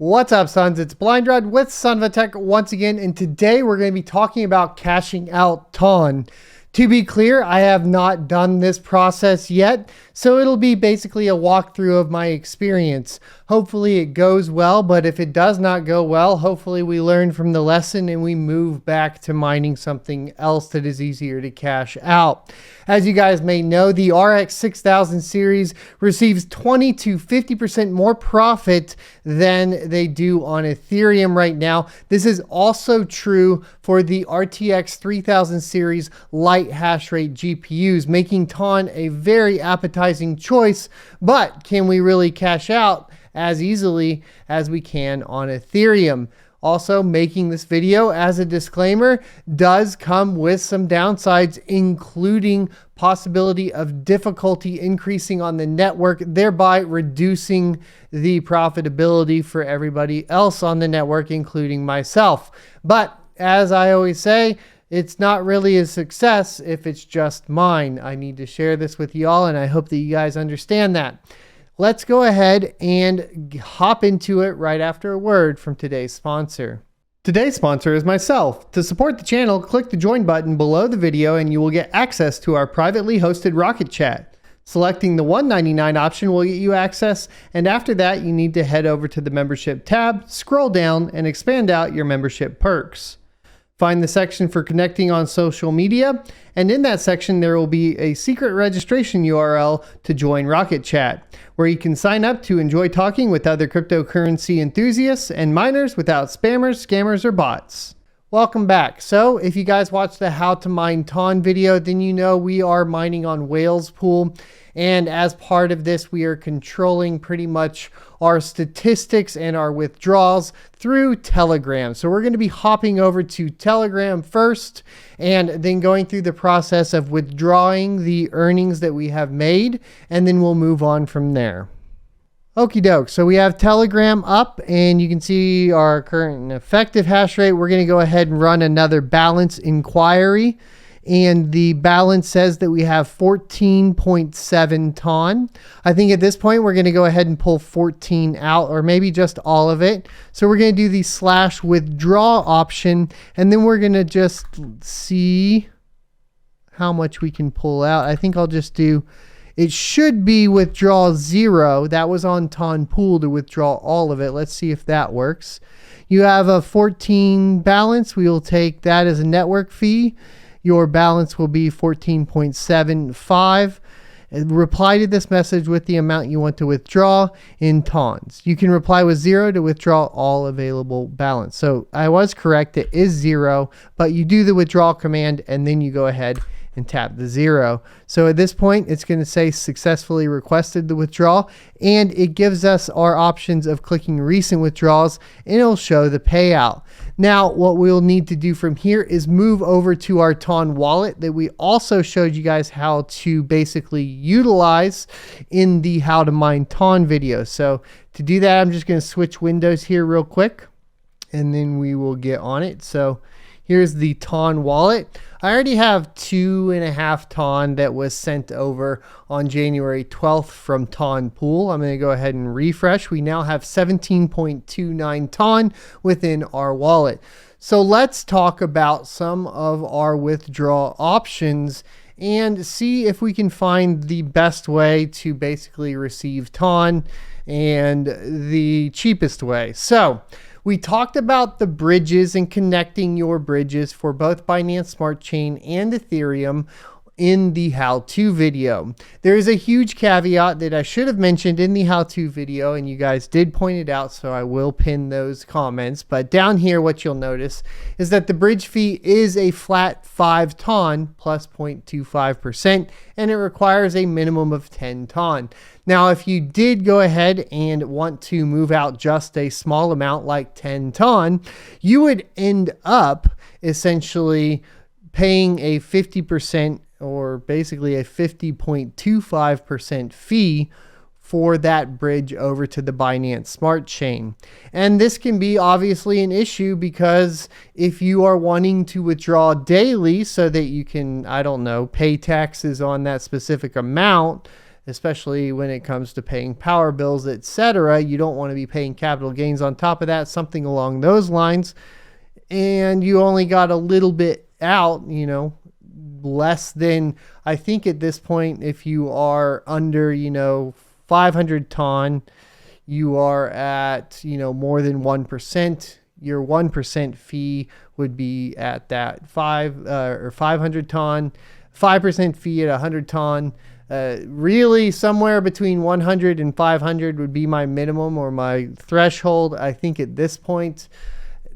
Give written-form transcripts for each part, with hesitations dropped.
What's up, sons? It's Blind Red with Son of a Tech once again, and today we're going to be talking about cashing out TON. To be clear, I have not done this process yet, so it'll be basically a walkthrough of my experience. Hopefully it goes well, but if it does not go well, hopefully we learn from the lesson and we move back to mining something else that is easier to cash out. As you guys may know, the RX 6000 series receives 20 to 50% more profit than they do on Ethereum right now. This is also true for the RTX 3000 series light hash rate GPUs, making TON a very appetizing choice, but can we really cash out as easily as we can on Ethereum? Also, making this video as a disclaimer does come with some downsides, including possibility of difficulty increasing on the network, thereby reducing the profitability for everybody else on the network, including myself. But as I always say, it's not really a success if it's just mine. I need to share this with y'all, and I hope that you guys understand that. Let's go ahead and hop into it right after a word from today's sponsor. Today's sponsor is myself. To support the channel, click the join button below the video and you will get access to our privately hosted Rocket Chat. Selecting the $1.99 option will get you access, and after that you need to head over to the membership tab, scroll down, and expand out your membership perks. Find the section for connecting on social media, and in that section there will be a secret registration URL to join Rocket Chat, where you can sign up to enjoy talking with other cryptocurrency enthusiasts and miners without spammers, scammers, or bots. Welcome back. So if you guys watched the how to mine TON video, then you know we are mining on Whales Pool. And as part of this, we are controlling pretty much our statistics and our withdrawals through Telegram. So we're going to be hopping over to Telegram first and then going through the process of withdrawing the earnings that we have made. And then we'll move on from there. Okie doke. So we have Telegram up and you can see our current and effective hash rate. We're going to go ahead and run another balance inquiry. And the balance says that we have 14.7 TON. I think at this point, we're going to go ahead and pull 14 out, or maybe just all of it. So we're going to do the / withdraw option, and then we're going to just see how much we can pull out. I think I'll just do, it should be withdraw 0. That was on TON pool to withdraw all of it. Let's see if that works. You have a 14 balance. We will take that as a network fee. Your balance will be 14.75. Reply to this message with the amount you want to withdraw in TONs. You can reply with 0 to withdraw all available balance. So I was correct. It is 0, but you do the withdrawal command and then you go ahead and tap the 0. So at this point, it's going to say successfully requested the withdrawal, and it gives us our options of clicking recent withdrawals, and it'll show the payout. Now, what we'll need to do from here is move over to our TON wallet that we also showed you guys how to basically utilize in the how to mine TON video. So to do that, I'm just going to switch windows here real quick, and then we will get on it. So here's the TON wallet. I already have 2.5 TON that was sent over on January 12th from TON pool. I'm going to go ahead and refresh. We now have 17.29 TON within our wallet. So let's talk about some of our withdrawal options and see if we can find the best way to basically receive TON and the cheapest way. So we talked about the bridges and connecting your bridges for both Binance Smart Chain and Ethereum in the how-to video. There is a huge caveat that I should have mentioned in the how-to video, and you guys did point it out, so I will pin those comments. But down here, what you'll notice is that the bridge fee is a flat 5 TON plus 0.25%, and it requires a minimum of 10 TON. Now, if you did go ahead and want to move out just a small amount like 10 TON, you would end up essentially paying a 50% or basically a 50.25% fee for that bridge over to the Binance Smart Chain. And this can be obviously an issue because if you are wanting to withdraw daily so that you can, I don't know, pay taxes on that specific amount, especially when it comes to paying power bills, etc. You don't want to be paying capital gains on top of that, something along those lines. And you only got a little bit out, you know, less than, I think at this point, if you are under, you know, 500 ton, you are at, you know, more than 1%. Your 1% fee would be at that 500 ton, 5% fee at 100 ton. Really somewhere between 100 and 500 would be my minimum or my threshold, I think, at this point.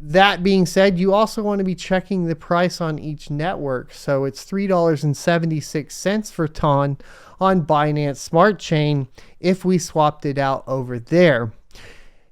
That being said, you also want to be checking the price on each network. So it's $3.76 for TON on Binance Smart Chain if we swapped it out over there.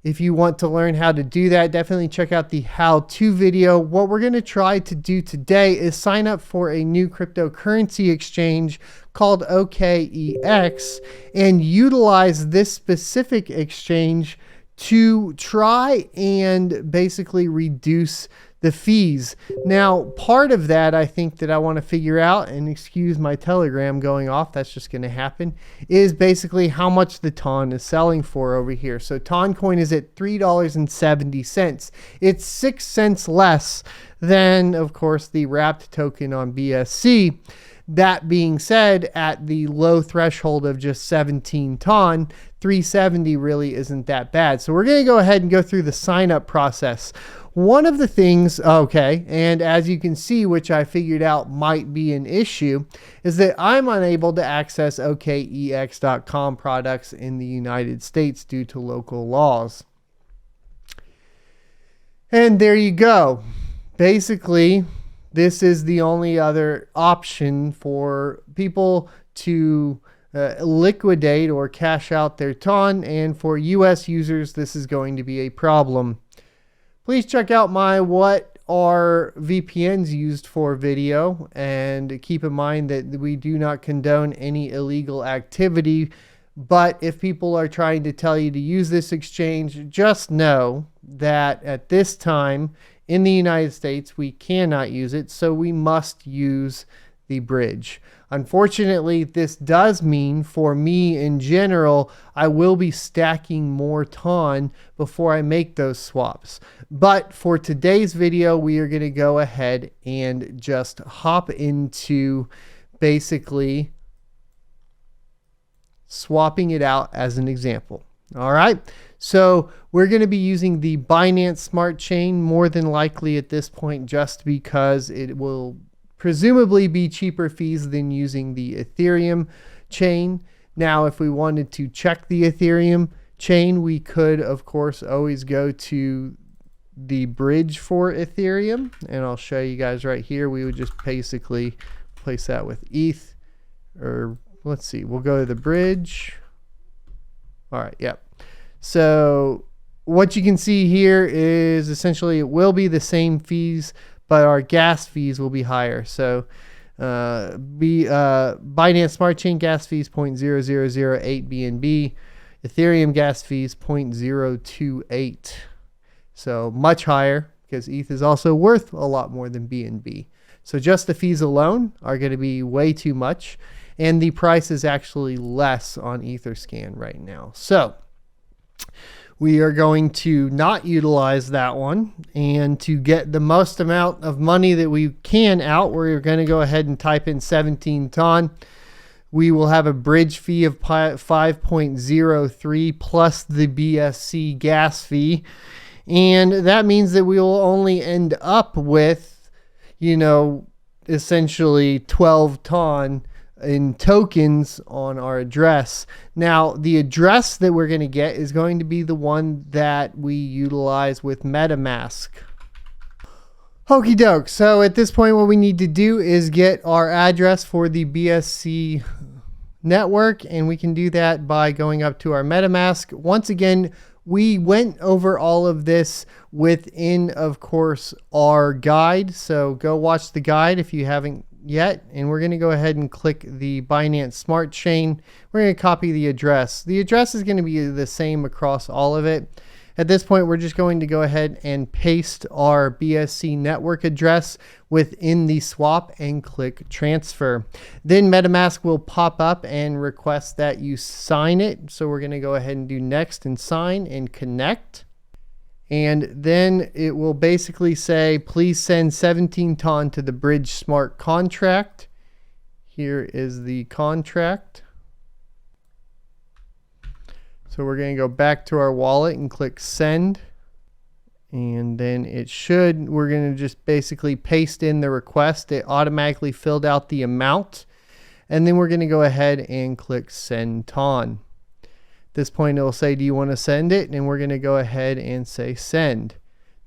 If you want to learn how to do that, definitely check out the how-to video. What we're going to try to do today is sign up for a new cryptocurrency exchange called OKEX and utilize this specific exchange to try and basically reduce the fees. Now, part of that I think that I want to figure out, and excuse my Telegram going off, that's just going to happen, is basically how much the TON is selling for over here. So TON coin is at $3.70. It's 6 cents less than, of course, the wrapped token on BSC. That being said, at the low threshold of just 17 TON, 370 really isn't that bad. So we're going to go ahead and go through the sign up process. One of the things, okay, and as you can see, which I figured out might be an issue, is that I'm unable to access OKEX.com products in the United States due to local laws. And there you go. Basically, this is the only other option for people to liquidate or cash out their TON, and for US users, this is going to be a problem. Please check out my what are VPNs used for video, and keep in mind that we do not condone any illegal activity. But if people are trying to tell you to use this exchange, just know that at this time in the United States, we cannot use it, so we must use the bridge. Unfortunately, this does mean for me in general, I will be stacking more TON before I make those swaps. But for today's video, we are going to go ahead and just hop into basically swapping it out as an example. All right. So we're going to be using the Binance Smart Chain more than likely at this point, just because it will presumably be cheaper fees than using the Ethereum chain. Now, if we wanted to check the Ethereum chain, we could, of course, always go to the bridge for Ethereum. And I'll show you guys right here. We would just basically place that with ETH, or let's see, we'll go to the bridge. All right, yep. So what you can see here is essentially it will be the same fees, but our gas fees will be higher. So Binance Smart Chain gas fees 0.0008 BNB, Ethereum gas fees 0.028. So much higher, because ETH is also worth a lot more than BNB. So just the fees alone are going to be way too much, and the price is actually less on Etherscan right now. So we are going to not utilize that one, and to get the most amount of money that we can out, we're going to go ahead and type in 17 TON. We will have a bridge fee of 5.03 plus the BSC gas fee. And that means that we will only end up with, you know, essentially 12 TON in tokens on our address. Now, the address that we're going to get is going to be the one that we utilize with MetaMask. Okie doke. So at this point, what we need to do is get our address for the BSC network, and we can do that by going up to our MetaMask. Once again, we went over all of this within, of course, our guide. So go watch the guide if you haven't yet. And we're going to go ahead and click the Binance Smart Chain. We're going to copy the address. The address is going to be the same across all of it. At this point, we're just going to go ahead and paste our BSC network address within the swap and click transfer. Then MetaMask will pop up and request that you sign it. So we're going to go ahead and do next and sign and connect. And then it will basically say, please send 17 TON to the Bridge Smart contract. Here is the contract. So we're going to go back to our wallet and click send. And then we're going to just basically paste in the request. It automatically filled out the amount. And then we're going to go ahead and click send TON. At this point, it'll say, do you want to send it? And we're going to go ahead and say send.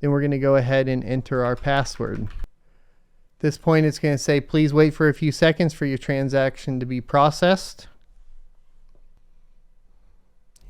Then we're going to go ahead and enter our password. At this point, it's going to say, please wait for a few seconds for your transaction to be processed.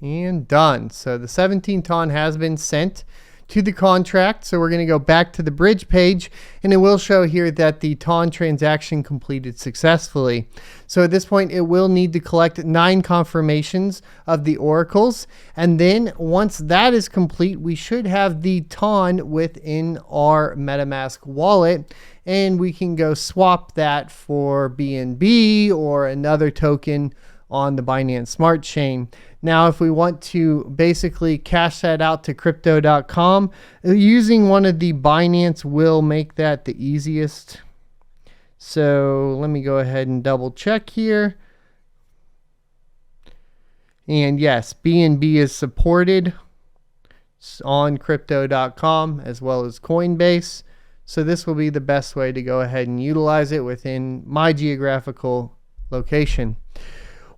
And done. So the 17 TON has been sent to the contract. So we're going to go back to the bridge page, and it will show here that the TON transaction completed successfully. So at this point, it will need to collect 9 confirmations of the oracles. And then once that is complete, we should have the TON within our MetaMask wallet, and we can go swap that for BNB or another token on the Binance Smart Chain. Now, if we want to basically cash that out to crypto.com, using one of the Binance will make that the easiest. So let me go ahead and double check here. And yes, BNB is supported on crypto.com as well as Coinbase. So this will be the best way to go ahead and utilize it within my geographical location.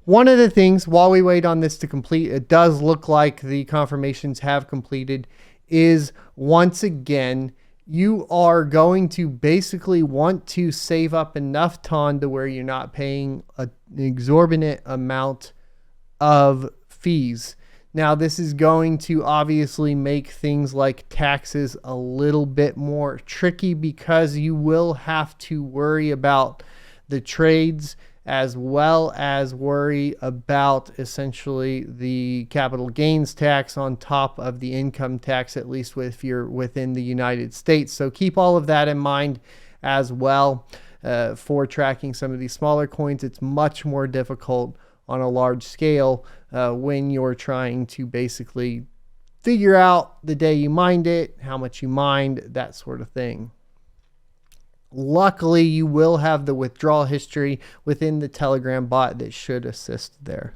One of the things, while we wait on this to complete, it does look like the confirmations have completed, is once again, you are going to basically want to save up enough TON to where you're not paying an exorbitant amount of fees. Now, this is going to obviously make things like taxes a little bit more tricky, because you will have to worry about the trades as well as worry about essentially the capital gains tax on top of the income tax, at least if you're within the United States. So keep all of that in mind as well for tracking some of these smaller coins. It's much more difficult on a large scale when you're trying to basically figure out the day you mined it, how much you mined, that sort of thing. Luckily, you will have the withdrawal history within the Telegram bot that should assist there.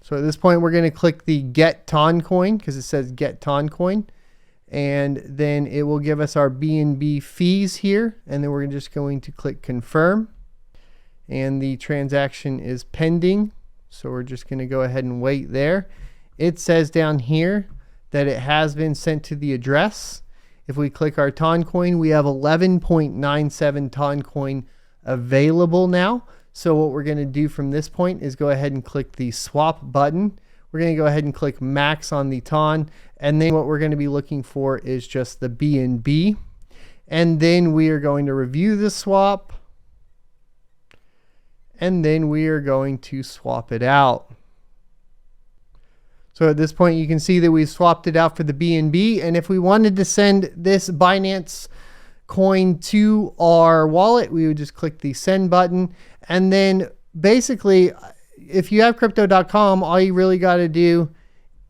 So at this point, we're going to click the Get TON Coin, because it says Get TON Coin. And then it will give us our BNB fees here. And then we're just going to click Confirm. And the transaction is pending. So we're just going to go ahead and wait there. It says down here that it has been sent to the address. If we click our TON coin, we have 11.97 TON coin available now. So what we're going to do from this point is go ahead and click the swap button. We're going to go ahead and click max on the TON. And then what we're going to be looking for is just the BNB. And then we are going to review the swap. And then we are going to swap it out. So at this point, you can see that we've swapped it out for the BNB. And if we wanted to send this Binance coin to our wallet, we would just click the send button. And then basically, if you have crypto.com, all you really got to do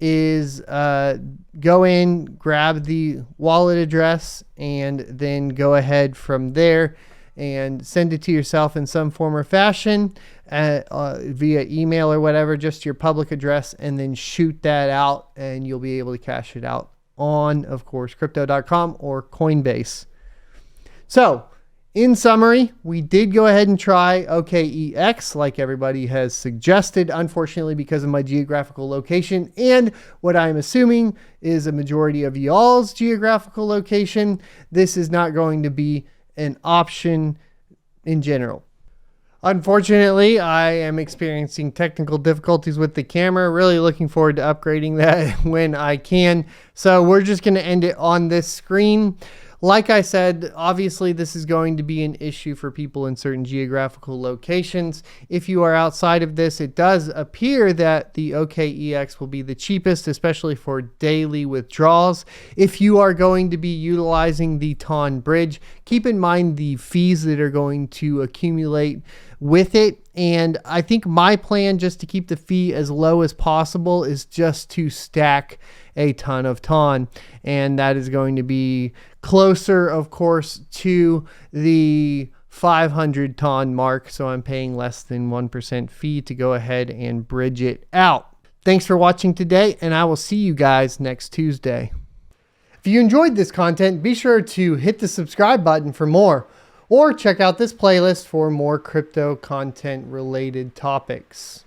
is go in, grab the wallet address, and then go ahead from there and send it to yourself in some form or fashion via email or whatever, just your public address, and then shoot that out, and you'll be able to cash it out on, of course, crypto.com or Coinbase. So in summary, we did go ahead and try OKEX like everybody has suggested. Unfortunately, because of my geographical location and what I'm assuming is a majority of y'all's geographical location, this is not going to be an option in general. Unfortunately, I am experiencing technical difficulties with the camera. Really looking forward to upgrading that when I can. So we're just going to end it on this screen. Like I said, obviously this is going to be an issue for people in certain geographical locations. If you are outside of this, it does appear that the OKEX will be the cheapest, especially for daily withdrawals. If you are going to be utilizing the TON bridge, keep in mind the fees that are going to accumulate with it. And I think my plan, just to keep the fee as low as possible, is just to stack a ton of TON. And that is going to be closer, of course, to the 500 TON mark. So I'm paying less than 1% fee to go ahead and bridge it out. Thanks for watching today, and I will see you guys next Tuesday. If you enjoyed this content, be sure to hit the subscribe button for more, or check out this playlist for more crypto content related topics.